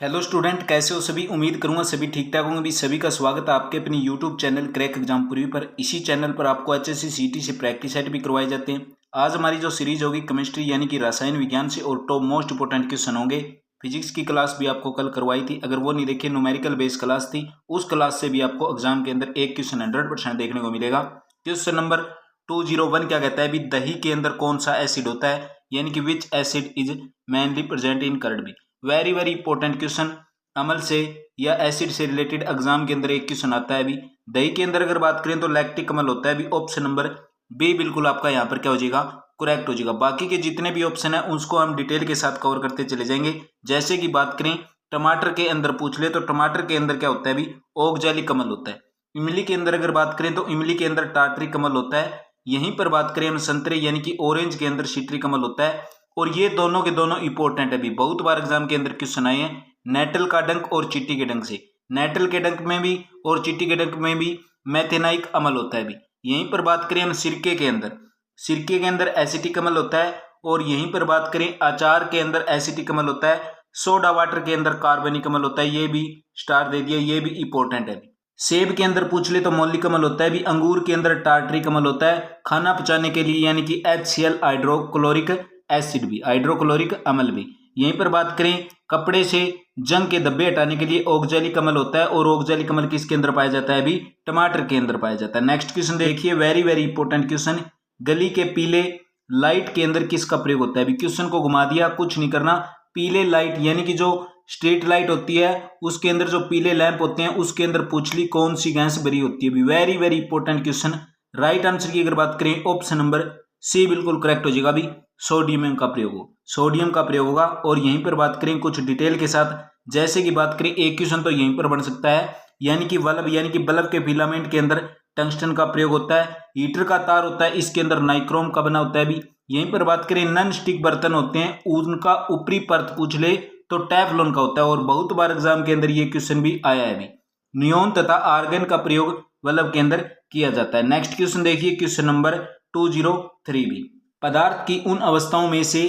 Hello student, कैसे हो सभी। उम्मीद करूंगा सभी ठीक ठाक होंगे। भी सभी का स्वागत है आपके अपने यूट्यूब चैनल क्रैक एग्जाम पूरी पर। इसी चैनल पर आपको एचएससी सीटी से प्रैक्टिस सेट भी करवाए जाते हैं। आज हमारी जो सीरीज होगी केमिस्ट्री यानी कि रसायन विज्ञान से और टॉप मोस्ट इंपोर्टेंट क्वेश्चन होंगे। फिजिक्स की क्लास भी आपको कल करवाई थी, अगर वो नहीं देखी, न्यूमेरिकल बेस्ड क्लास थी, उस क्लास से भी आपको एग्जाम के अंदर एक क्वेश्चन 100% देखने को मिलेगा। क्वेश्चन नंबर 201 क्या कहता है, भी दही के अंदर कौन सा एसिड होता है, यानी कि which acid is mainly present in curd. भी वेरी वेरी इंपॉर्टेंट क्वेश्चन, अम्ल से या एसिड से रिलेटेड एग्जाम के अंदर एक क्वेश्चन आता है। अभी दही के अंदर अगर बात करें तो लैक्टिक अम्ल होता है। अभी ऑप्शन नंबर बी बिल्कुल आपका यहाँ पर क्या हो जाएगा, करेक्ट हो जाएगा। बाकी के जितने भी ऑप्शन है उसको हम डिटेल के साथ कवर करते चले जाएंगे। जैसे कि बात करें टमाटर के अंदर पूछ ले तो टमाटर के अंदर क्या होता है, अभी ऑक्जेलिक अम्ल होता है। इमली के अंदर अगर बात करें तो इमली के अंदर टार्टरिक अम्ल होता है। यहीं पर बात करें हम संतरे यानी कि ऑरेंज के अंदर सिट्रिक अम्ल होता है। और ये दोनों के दोनों इंपॉर्टेंट है, भी बहुत बार एग्जाम के अंदर क्वेश्चन आए हैं। नेटल का डंक और चींटी के डंक से, नेटल के डंक में भी और चींटी के डंक में भी मैथेनाइक अम्ल होता है। भी यहीं पर बात करें हम सिरके के अंदर, सिरके के अंदर एसिटिक अम्ल होता है। और यहीं पर बात करें अचार के अंदर एसिटिक अम्ल होता है। सोडा वाटर के अंदर कार्बनिक अम्ल होता है। ये भी स्टार दे दिया, ये भी इंपॉर्टेंट है। सेब के अंदर पूछ ले तो मौलिक अम्ल होता है। भी अंगूर के अंदर टार्टरिक अम्ल होता है। खाना पचाने के लिए यानी कि HCl हाइड्रोक्लोरिक एसिड भी, हाइड्रोक्लोरिक अम्ल भी। यहीं पर बात करें कपड़े से जंग के धब्बे हटाने के लिए ऑक्जेलिक अम्ल होता है। और ऑक्जेलिक अम्ल किसके अंदर पाया जाता है, भी टमाटर के अंदर पाया जाता है। नेक्स्ट क्वेश्चन देखिए, वेरी वेरी इंपॉर्टेंट क्वेश्चन, गली के पीले लाइट के अंदर किसका प्रयोग होता है। भी क्वेश्चन को घुमा दिया, कुछ नहीं करना। पीले लाइट यानी कि जो स्ट्रीट लाइट होती है उसके अंदर जो पीले लैंप होते हैं उसके अंदर पूछ ली कौन सी गैस भरी होती है। भी very very important question. Right answer की अगर बात करें ऑप्शन नंबर सी बिल्कुल करेक्ट हो जाएगा। भी सोडियम का प्रयोग हो, सोडियम का प्रयोग होगा। और यहीं पर बात करें कुछ डिटेल के साथ, जैसे कि बात करें एक क्वेश्चन तो यहीं पर बन सकता है, यानी कि बल्ब यानी कि बल्ब के फिलामेंट के अंदर टंगस्टन का प्रयोग होता है। हीटर का तार होता है, इसके अंदर नाइक्रोम का बना होता है। भी यहीं पर बात करें नॉन स्टिक बर्तन होते हैं, उनका ऊपरी परत पूछ ले तो टेफलॉन का होता है। और बहुत बार एग्जाम के अंदर ये क्वेश्चन भी आया है। भी नियोन तथा आर्गन का प्रयोग बल्ब के अंदर किया जाता है। नेक्स्ट क्वेश्चन देखिए, क्वेश्चन नंबर 203 भी, पदार्थ की उन अवस्थाओं में से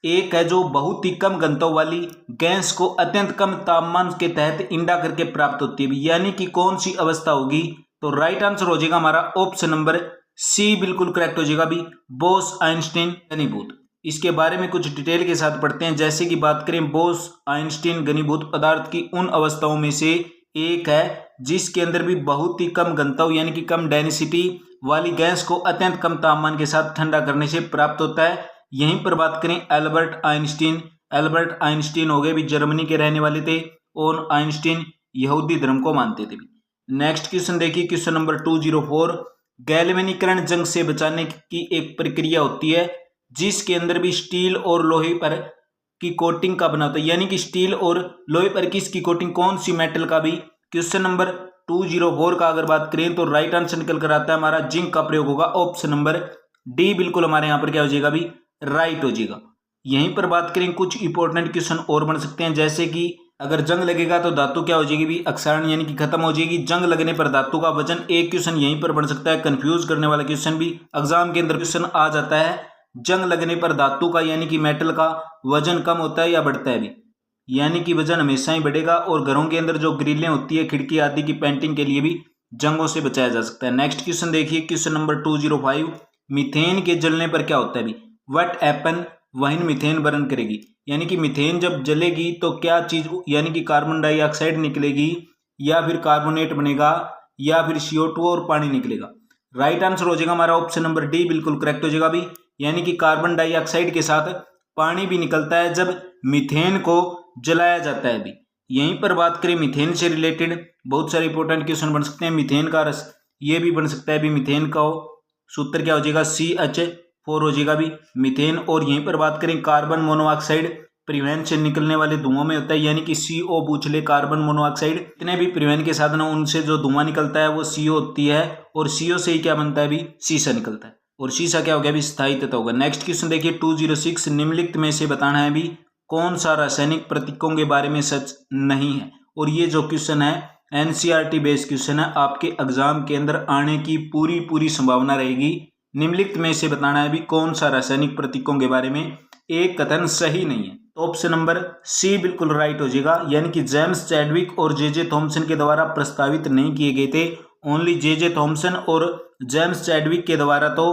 एक है जो बहुत ही कम घनत्व वाली गैस को अत्यंत कम तापमान के तहत इंडा करके प्राप्त होती है। यानी कि कौन सी अवस्था होगी, तो राइट आंसर हो जाएगा हमारा ऑप्शन नंबर सी बिल्कुल करेक्ट हो जाएगा। भी बोस आइंस्टीन घनीभूत, इसके बारे में कुछ डिटेल के साथ पढ़ते हैं। जैसे कि बात करें बोस आइंस्टीन घनीभूत पदार्थ की उन अवस्थाओं में से एक है जिसके अंदर भी बहुत ही कम घनत्व यानी कि कम डेंसिटी वाली गैस को अत्यंत कम तापमान के साथ ठंडा करने से प्राप्त होता है। यहीं पर बात करें एल्बर्ट आइंस्टीन, एल्बर्ट आइंस्टीन हो गए, भी जर्मनी के रहने वाले थे और आइंस्टीन यहूदी धर्म को मानते थे। नेक्स्ट क्वेश्चन देखिए, क्वेश्चन नंबर 204, गैल्वेनीकरण जंग से बचाने की एक प्रक्रिया होती है जिसके अंदर भी स्टील और लोहे पर की कोटिंग का बना होता है। यानी कि स्टील और लोहे पर किसकी कोटिंग, कौन सी मेटल का। भी क्वेश्चन नंबर 204 का अगर बात करें तो राइट आंसर निकल कर आता है हमारा जिंक का प्रयोग होगा। ऑप्शन नंबर डी बिल्कुल हमारे यहाँ पर क्या हो जाएगा, भी राइट हो जाएगा। यहीं पर बात करें कुछ इंपॉर्टेंट क्वेश्चन और बन सकते हैं, जैसे कि अगर जंग लगेगा तो धातु क्या हो जाएगी, भी अक्षारण यानी कि खत्म हो जाएगी। जंग लगने पर धातु का वजन, एक क्वेश्चन यहीं पर बन सकता है, कंफ्यूज करने वाला क्वेश्चन भी एग्जाम के अंदर क्वेश्चन आ जाता है। जंग लगने पर धातु का यानी कि मेटल का वजन कम होता है या बढ़ता है। भी यानी कि वजन हमेशा ही बढ़ेगा। और घरों के अंदर जो ग्रिलें होती है खिड़की आदि की पेंटिंग के लिए भी जंगों से बचाया जा सकता है। नेक्स्ट क्वेश्चन देखिए, क्वेश्चन नंबर 205, मीथेन के जलने पर क्या होता है। भी what happen when methane burn करेगी, यानी कि मीथेन जब जलेगी तो क्या चीज, यानी कि कार्बन डाइऑक्साइड निकलेगी या फिर कार्बोनेट बनेगा या फिर CO2 और पानी निकलेगा। राइट आंसर हो जाएगा हमारा ऑप्शन नंबर डी बिल्कुल करेक्ट हो जाएगा। भी यानी कि कार्बन डाइऑक्साइड के साथ पानी भी निकलता है जब मीथेन को जलाया जाता है। भी यहीं पर बात करें मीथेन से रिलेटेड बहुत सारे इंपॉर्टेंट क्वेश्चन बन सकते हैं। मीथेन का रस ये भी बन सकता है। भी मीथेन का सूत्र क्या हो जाएगा, CH4 हो जाएगा। भी मीथेन। और यहीं पर बात करें कार्बन मोनोऑक्साइड परिवहन से निकलने वाले धुआं में होता है, यानी कि CO पूछ ले, कार्बन मोनोऑक्साइड। इतने भी परिवहन के साधन हैं उनसे जो धुआं निकलता है वो CO होती है। और CO से ही क्या बनता है, भी शीशा निकलता है। और शीशा क्या हो गया, भी स्थायी तत्व होगा। नेक्स्ट क्वेश्चन देखिए 206, निम्नलिखित में से बताना है भी कौन सा रासायनिक प्रतीकों के बारे में सच नहीं है। और ये जो क्वेश्चन है NCERT बेस्ड क्वेश्चन है, आपके एग्जाम के अंदर आने की पूरी संभावना रहेगी। निम्नलिखित में से बताना है भी कौन सा रासायनिक प्रतीकों के बारे में एक कथन सही नहीं है। तो ऑप्शन नंबर सी बिल्कुल राइट हो जाएगा, यानी कि जेम्स चैडविक और जे थॉमसन के द्वारा प्रस्तावित नहीं किए गए थे। ओनली जे थॉमसन और जेम्स चैडविक के द्वारा तो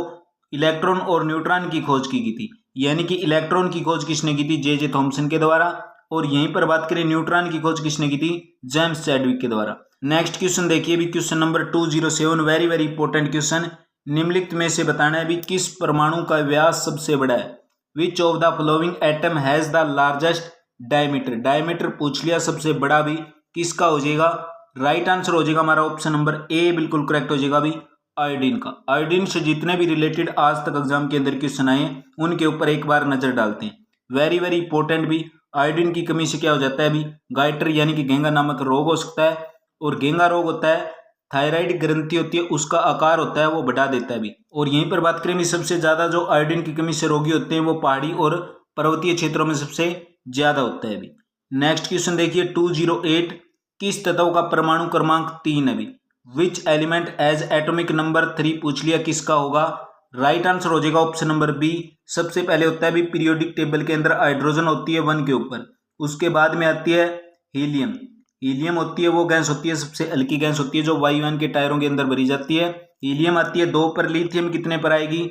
इलेक्ट्रॉन और न्यूट्रॉन की खोज की गई थी, यानी कि इलेक्ट्रॉन की खोज किसने की थी? जे थॉमसन के द्वारा। और यहीं पर बात करें न्यूट्रॉन की खोज किसने की थी? जेम्स चैडविक के द्वारा। नेक्स्ट क्वेश्चन देखिए भी, question number 207, very very important question. निम्नलिखित में से बताना है भी किस परमाणु का व्यास सबसे बड़ा है? Which of the following atom has the largest diameter? Diameter पूछ लिया, सबसे बड़ा भी किसका हो जाएगा? राइट आंसर हो जाएगा हमारा ऑप्शन नंबर ए बिल्कुल करेक्ट हो जाएगा भी आयोडीन का। आयोडीन से जितने भी रिलेटेड आज तक एग्जाम के अंदर क्वेश्चन आए उनके ऊपर एक बार नजर डालते हैं। वेरी वेरी इंपॉर्टेंट भी, आयोडीन की कमी से क्या हो जाता है भी? गाइटर यानी कि घेंगा नामक रोग हो सकता है। और घेंगा रोग होता है, थायराइड ग्रंथि होती है, उसका आकार होता है वो बढ़ा देता है भी। और यहीं पर बात करें भी, सबसे ज्यादा जो आयोडीन की कमी से रोगी होते हैं वो पहाड़ी और पर्वतीय क्षेत्रों में सबसे ज्यादा होता है भी। नेक्स्ट क्वेश्चन देखिए 208, किस तत्व का परमाणु क्रमांक 3 है भी? Which element has atomic number 3 पूछ लिया, किसका होगा? राइट आंसर हो जाएगा ऑप्शन नंबर बी। सबसे पहले होता है भी पीरियोडिक टेबल के अंदर हाइड्रोजन होती है 1 के ऊपर, उसके बाद में आती है हीलियम। हीलियम होती है वो गैस होती है सबसे हल्की गैस होती है जो वायुयान के टायरों के अंदर भरी जाती है। हीलियम आती है 2 पर। लिथियम कितने पर आएगी?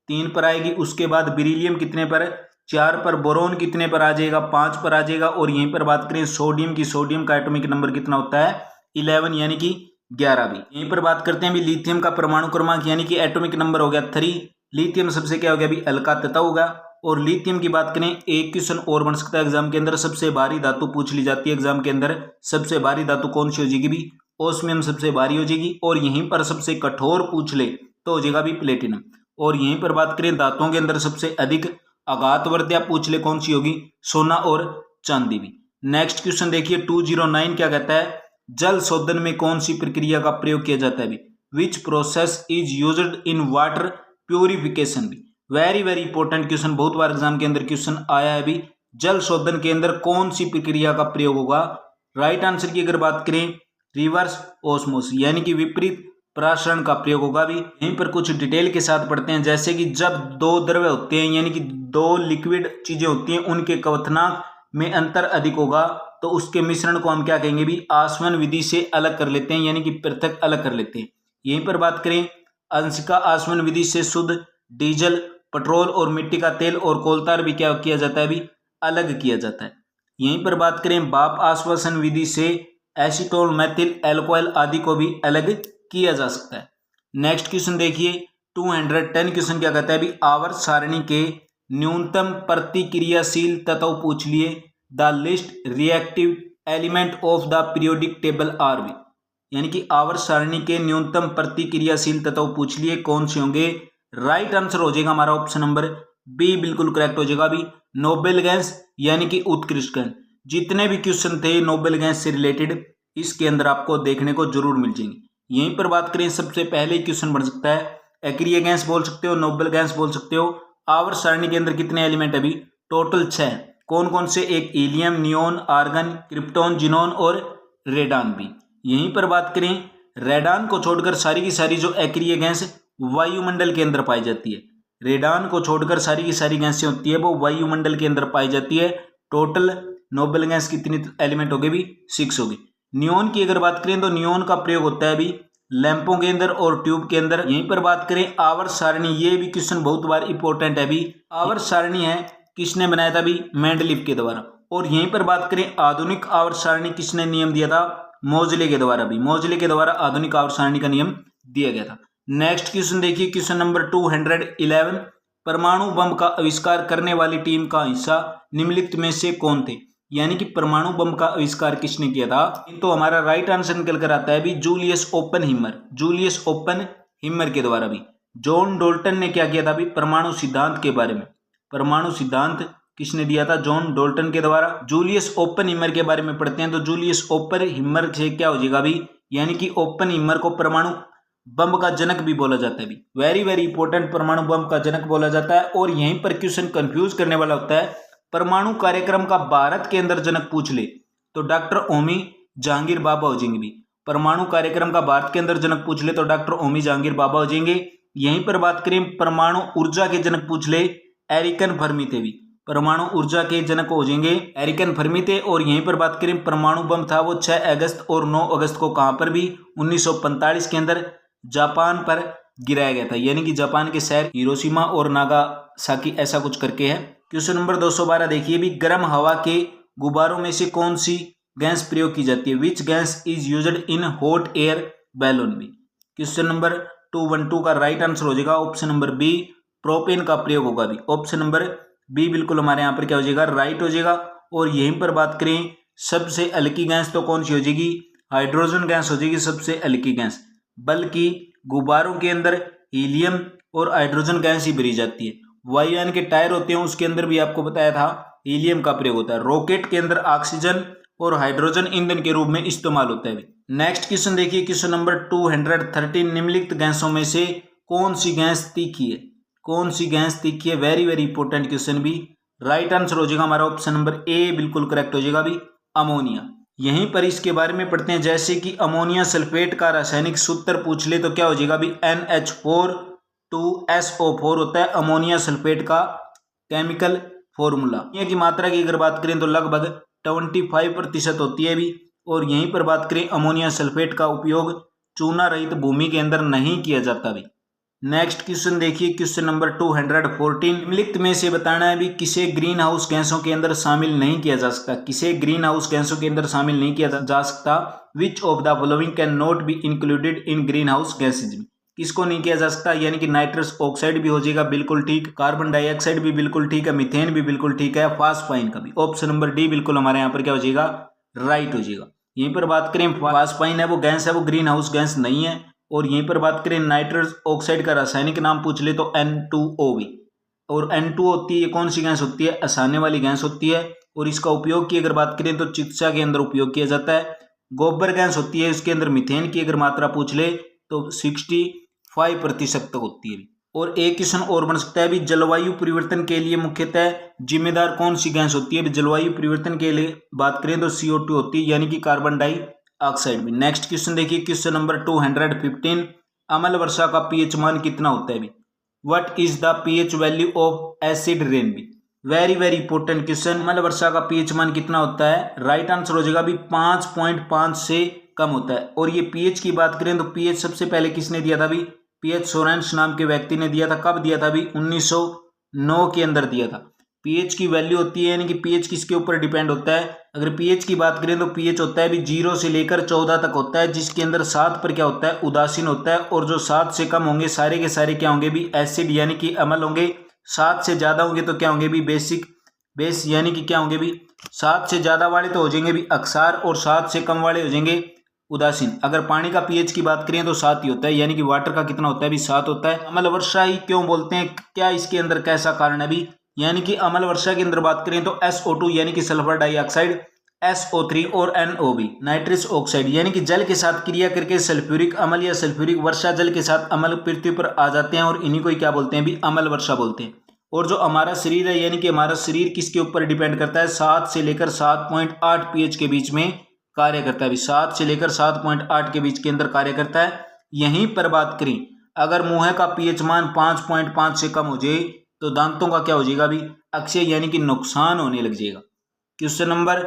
3 पर आएगी। उसके बाद बेरिलियम कितने पर? 4 पर। बोरोन कितने पर आ जाएगा? 5 पर आ जाएगा। और यहीं पर बात करें सोडियम की, सोडियम का एटॉमिक नंबर कितना होता है? 11 यानी कि 11 भी। यहीं पर बात करते हैं भी लिथियम का परमाणु क्रमांक यानी कि एटॉमिक नंबर हो गया 3। लिथियम सबसे क्या हो गया भी? हल्का तत्व होगा। और लिथियम की बात करें, एक क्वेश्चन और बन सकता है एग्जाम के अंदर, सबसे भारी धातु पूछ ली जाती है एग्जाम के अंदर। सबसे भारी धातु कौन सी हो जाएगी भी? ओस्मियम सबसे भारी हो जाएगी। और यहीं पर सबसे कठोर पूछ ले तो हो जाएगा भी प्लेटिनम। और यहीं पर बात करें धातुओं के अंदर सबसे अधिक आघातवर्त्या पूछ ले कौन सी होगी? सोना और चांदी भी। नेक्स्ट क्वेश्चन देखिए 209 क्या कहता है? जल शोधन में कौन सी प्रक्रिया का प्रयोग किया जाता है भी? Which process is used in water purification भी। वेरी वेरी इंपॉर्टेंट क्वेश्चन, बहुत बार एग्जाम के अंदर क्वेश्चन आया है भी। जल शोधन के अंदर कौन सी प्रक्रिया का प्रयोग होगा? राइट आंसर की अगर बात करें, रिवर्स ओस्मोसिस यानी कि विपरीत प्रसारण का प्रयोग होगा भी। यहीं पर कुछ डिटेल के साथ पढ़ते हैं, जैसे कि जब 2 द्रव्य होते हैं यानी कि 2 लिक्विड चीजें होती हैं, उनके क्वथनांक में अंतर अधिक होगा तो उसके मिश्रण को हम क्या कहेंगे भी? आसवन विधि से अलग कर लेते हैं, यानी कि पृथक अलग कर लेते हैं। यहीं पर बात करें अंशिका आसवन विधि से शुद्ध डीजल, पेट्रोल और मिट्टी का तेल और कोलतार भी क्या किया जाता है भी? अलग किया जाता है। यहीं पर बात करें भाप आश्वासन विधि से एसीटोल, मेथिल एल्कोहल आदि को भी अलग किया जा सकता है। नेक्स्ट क्वेश्चन देखिए 210 क्वेश्चन क्या कहता है भी? आवर्त सारणी के न्यूनतम प्रतिक्रियाशील तत्व पूछ लिए। The list reactive element of the periodic table are भी, यानी कि आवर्त सारणी के न्यूनतम प्रतिक्रियाशील तत्व पूछ लिए, कौन से होंगे? राइट आंसर हो जाएगा हमारा ऑप्शन नंबर बी बिल्कुल करेक्ट हो जाएगा भी नोबेल गैस यानी कि उत्कृष्ट गैस। जितने भी क्वेश्चन थे नोबेल गैस से रिलेटेड इसके अंदर आपको देखने को जरूर मिल जाएंगे। यहीं पर बात करें, सबसे पहले क्वेश्चन बन सकता है एक्रिय गैस बोल सकते हो, नोबेल गैस बोल सकते हो। आवर्त सारणी के अंदर कितने एलिमेंट है भी? टोटल 6। कौन कौन से? एक helium, neon, argon, krypton, xenon और रेडान भी। यहीं पर बात करें, रेडान को छोड़कर सारी की सारी जो एक्रिय गैस वायुमंडल के अंदर पाई जाती है, रेडान को छोड़कर सारी की सारी गैसें होती है वो वायुमंडल के अंदर पाई जाती है। टोटल नोबेल गैस कितनी एलिमेंट हो गए भी? 6 हो गए। नियोन की अगर बात करें तो नियोन का प्रयोग होता है भी लैंपों के अंदर और ट्यूब के अंदर। यहीं पर बात करें आवर्त सारणी, ये भी क्वेश्चन बहुत बार इंपॉर्टेंट है भी। आवर्त सारणी है किसने बनाया था भी? मेंडलीव के द्वारा। और यहीं पर बात करें आधुनिक आवर्त सारणी किसने नियम दिया था? मोजले के द्वारा भी। मोजले के द्वारा आधुनिक आवर्त सारणी का नियम दिया गया था। नेक्स्ट क्वेश्चन देखिए क्वेश्चन नंबर 211, परमाणु बम का आविष्कार करने वाली टीम का हिस्सा निम्नलिखित में से कौन थे? यानी कि परमाणु बम का आविष्कार किसने किया था? तो हमारा राइट आंसर निकल कर आता है भी जूलियस ओपनहीमर। जूलियस ओपनहीमर के द्वारा भी। जॉन डोल्टन ने क्या किया था भी? परमाणु सिद्धांत के बारे में। परमाणु सिद्धांत किसने दिया था? जॉन डोल्टन के द्वारा। जूलियस ओपनहीमर के बारे में पढ़ते हैं तो जूलियस ओपनहीमर से क्या हो जाएगा भी? यानी कि ओपनहीमर को परमाणु बम का जनक भी बोला जाता है भी। वेरी वेरी इंपॉर्टेंट, परमाणु बम का जनक बोला जाता है। और यहीं पर क्वेश्चन कंफ्यूज करने वाला होता है, परमाणु कार्यक्रम का भारत के अंदर जनक पूछ ले तो डॉक्टर ओमी जहांगीर बाबा हो जाएंगे भी। परमाणु कार्यक्रम का भारत के अंदर जनक पूछ ले तो डॉक्टर ओमी जहांगीर बाबा हो जाएंगे। यहीं पर बात करें परमाणु ऊर्जा के जनक पूछ ले, एरिकन फर्मी थे भी। परमाणु ऊर्जा के जनक हो जाएंगे एरिकन फर्मी थे। और यहीं पर बात करें परमाणु बम था वो 6 अगस्त और 9 अगस्त को कहां पर भी 1945 के अंदर जापान पर गिराया गया था, यानी कि जापान के शहर हिरोशिमा और नागासाकी ऐसा कुछ करके है। क्वेश्चन नंबर 212 देखिए भी गर्म हवा के गुब्बारों में से कौन सी गैस प्रयोग की जाती है, which gas is used in hot air balloon भी। क्वेश्चन नंबर 212 का राइट आंसर हो जाएगा ऑप्शन नंबर बी, प्रोपेन का प्रयोग होगा भी। ऑप्शन नंबर बी बिल्कुल हमारे यहाँ पर क्या हो जाएगा, राइट हो जाएगा। और यहीं पर बात करें सबसे हल्की गैस तो कौन सी हो जाएगी, हाइड्रोजन गैस हो जाएगी सबसे हल्की गैस, बल्कि गुब्बारों के अंदर हीलियम और हाइड्रोजन गैस ही भरी जाती है। वायुयान के टायर होते हैं उसके अंदर भी आपको बताया था हीलियम का प्रयोग होता है। रॉकेट के अंदर ऑक्सीजन और हाइड्रोजन ईंधन के रूप में इस्तेमाल होता है। नेक्स्ट क्वेश्चन देखिए, क्वेश्चन नंबर 213, निम्नलिखित गैसों में से कौन सी गैस तीखी है, कौन सी गैस तीखी है, वेरी वेरी इंपॉर्टेंट क्वेश्चन भी। राइट आंसर हो जाएगा हमारा ऑप्शन नंबर ए बिल्कुल करेक्ट हो जाएगा भी, अमोनिया। यहीं पर इसके बारे में पढ़ते हैं, जैसे कि अमोनिया सल्फेट का रासायनिक सूत्र पूछ ले तो क्या हो जाएगा भी, NH4 2SO4 होता है अमोनिया सल्फेट का केमिकल फॉर्मूला। की मात्रा की अगर बात करें तो लगभग 25% होती है भी। और यहीं पर बात करें अमोनिया सल्फेट का उपयोग चूना रहित भूमि के अंदर नहीं किया जाता भी। नेक्स्ट क्वेश्चन देखिए, क्वेश्चन नंबर 214, निम्नलिखित में से बताना है भी किसे ग्रीन हाउस गैसों के अंदर शामिल नहीं किया जा सकता, किसे ग्रीन हाउस गैसों के अंदर शामिल नहीं किया जा सकता। Which of the following can not be included in green house gases, किसको नहीं किया जा सकता, यानी कि नाइट्रस ऑक्साइड भी हो जाएगा बिल्कुल ठीक, कार्बन डाइऑक्साइड भी बिल्कुल ठीक है, मीथेन भी बिल्कुल ठीक है, फास्फाइन का भी। ऑप्शन नंबर डी बिल्कुल हमारे यहाँ पर क्या हो जाएगा, राइट हो जाएगा। यहीं पर बात करें फास्फाइन है वो गैस है, वो ग्रीन हाउस गैस नहीं है। और यहीं पर बात करें नाइट्रस ऑक्साइड का रासायनिक नाम पूछ ले तो N2O भी। और N2 होती है ये कौन सी गैस होती है, असाने वाली गैस होती है। और इसका उपयोग की अगर बात करें तो चिकित्सा के अंदर उपयोग किया जाता है। गोबर गैस होती है, उसके अंदर मीथेन की अगर मात्रा पूछ ले तो 65% तक होती है। और एक क्वेश्चन और बन सकता है भी, जलवायु परिवर्तन के लिए मुख्यतः जिम्मेदार कौन सी गैस होती है, जलवायु परिवर्तन के लिए बात करें तो CO2 होती है, यानी कि कार्बन डाइऑक्साइड भी। नेक्स्ट क्वेश्चन देखिए, क्वेश्चन नंबर 215, अम्ल वर्षा का पीएच मान कितना होता है भी, what is the pH value of acid rain भी। वेरी वेरी इंपॉर्टेंट क्वेश्चन, अम्ल वर्षा का पीएच मान कितना होता है, राइट आंसर हो जाएगा भी 5.5 से कम होता है। और ये पीएच की बात करें तो पीएच सबसे पहले किसने दिया था भी, पीएच सोरेंस नाम के व्यक्ति ने दिया था। कब दिया था भी, 1909 के अंदर दिया था। पीएच की वैल्यू होती है, यानी कि पीएच किसके ऊपर डिपेंड होता है, अगर पीएच की बात करें तो पीएच होता है भी 0 से लेकर 14 तक होता है, जिसके अंदर 7 पर क्या होता है, उदासीन होता है। और जो 7 से कम होंगे सारे के सारे क्या होंगे भी, एसिड यानी कि अम्ल होंगे। 7 से ज्यादा होंगे तो क्या होंगे भी, बेस यानी कि क्या होंगे भी, 7 से ज्यादा वाले तो हो जाएंगे भी अक्षार, और 7 से कम वाले हो जाएंगे उदासीन। अगर पानी का पीएच की बात करें तो 7 ही होता है, यानी कि वाटर का कितना होता है भी, 7 होता है। अम्ल वर्षा ही क्यों बोलते हैं, क्या इसके अंदर कैसा कारण है भी, यानी कि अम्ल वर्षा के अंदर बात करें तो SO2 यानी कि सल्फर डाइऑक्साइड, SO3 और NO भी नाइट्रस ऑक्साइड यानी कि जल के साथ क्रिया करके सल्फ्यूरिक अम्ल या सल्फ्यूरिक वर्षा जल के साथ अम्ल पृथ्वी पर आ जाते हैं, और इन्हीं को ही क्या बोलते हैं भी, अम्ल वर्षा बोलते हैं। और जो हमारा शरीर है, यानी कि हमारा शरीर किसके ऊपर डिपेंड करता है, 7 से लेकर 7.8 pH के बीच में कार्य करता है। 7 से लेकर 7.8 के बीच के अंदर कार्य करता है। यहीं पर बात करें अगर मुंह का पीएच मान 5.5 से कम हो जाए तो दांतों का क्या हो जाएगा भी, अक्षय यानी कि नुकसान होने लग जाएगा। क्वेश्चन नंबर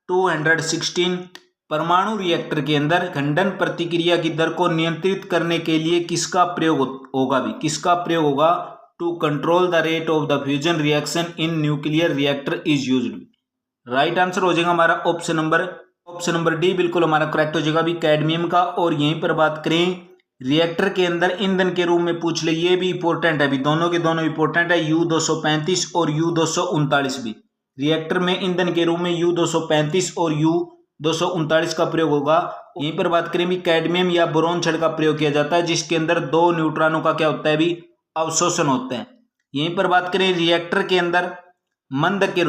216, परमाणु रिएक्टर के अंदर खंडन प्रतिक्रिया की दर को नियंत्रित करने के लिए किसका प्रयोग होगा भी, किसका प्रयोग होगा, to control the rate of the fusion reaction in nuclear reactor is used. Right answer हो जाएगा हमारा ऑप्शन नंबर डी बिल्कुल हमारा करेक्ट हो जाएगा भी, कैडमियम का। और यहीं पर बात करें रिएक्टर के अंदर ईंधन के रूप में पूछ ले, ये भी इंपॉर्टेंट है भी, दोनों के दोनों इंपॉर्टेंट है, U235 और U239 भी। रिएक्टर में ईंधन के रूप में U235 और U239 का प्रयोग होगा। यहीं पर बात करें भी कैडमियम या बोरोन छड़ का प्रयोग किया जाता है, जिसके अंदर 2 न्यूट्रॉनों का क्या होता है भी, अवशोषण होता है। यहीं पर बात करें रिएक्टर के अंदर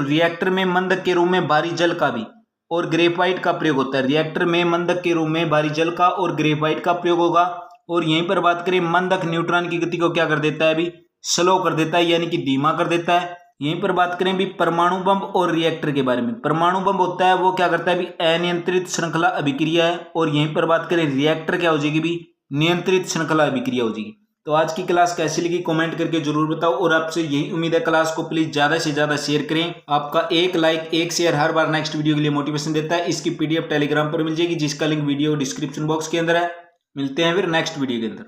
रिएक्टर में मंदक के रूप में भारी जल का भी और ग्रेफाइट का प्रयोग होता है। रिएक्टर में मंदक के रूप में भारी जल का और ग्रेफाइट का प्रयोग होगा। और यहीं पर बात करें मंदक न्यूट्रॉन की गति को क्या कर देता है भी, स्लो कर देता है, यानी कि धीमा कर देता है। यहीं पर बात करें भी परमाणु बम और रिएक्टर के बारे में, परमाणु बम होता है वो क्या करता है भी, अनियंत्रित श्रृंखला अभिक्रिया है। और यहीं पर बात करें रिएक्टर क्या हो जाएगी भी, नियंत्रित श्रृंखला अभिक्रिया हो जाएगी। तो आज की क्लास कैसी लगी कमेंट करके जरूर बताओ, और आपसे यही उम्मीद है क्लास को प्लीज ज्यादा से ज्यादा शेयर करें। आपका एक लाइक एक शेयर हर बार नेक्स्ट वीडियो के लिए मोटिवेशन देता है। इसकी PDF टेलीग्राम पर मिल जाएगी, जिसका लिंक वीडियो डिस्क्रिप्शन बॉक्स के अंदर है। मिलते हैं फिर नेक्स्ट वीडियो के अंदर।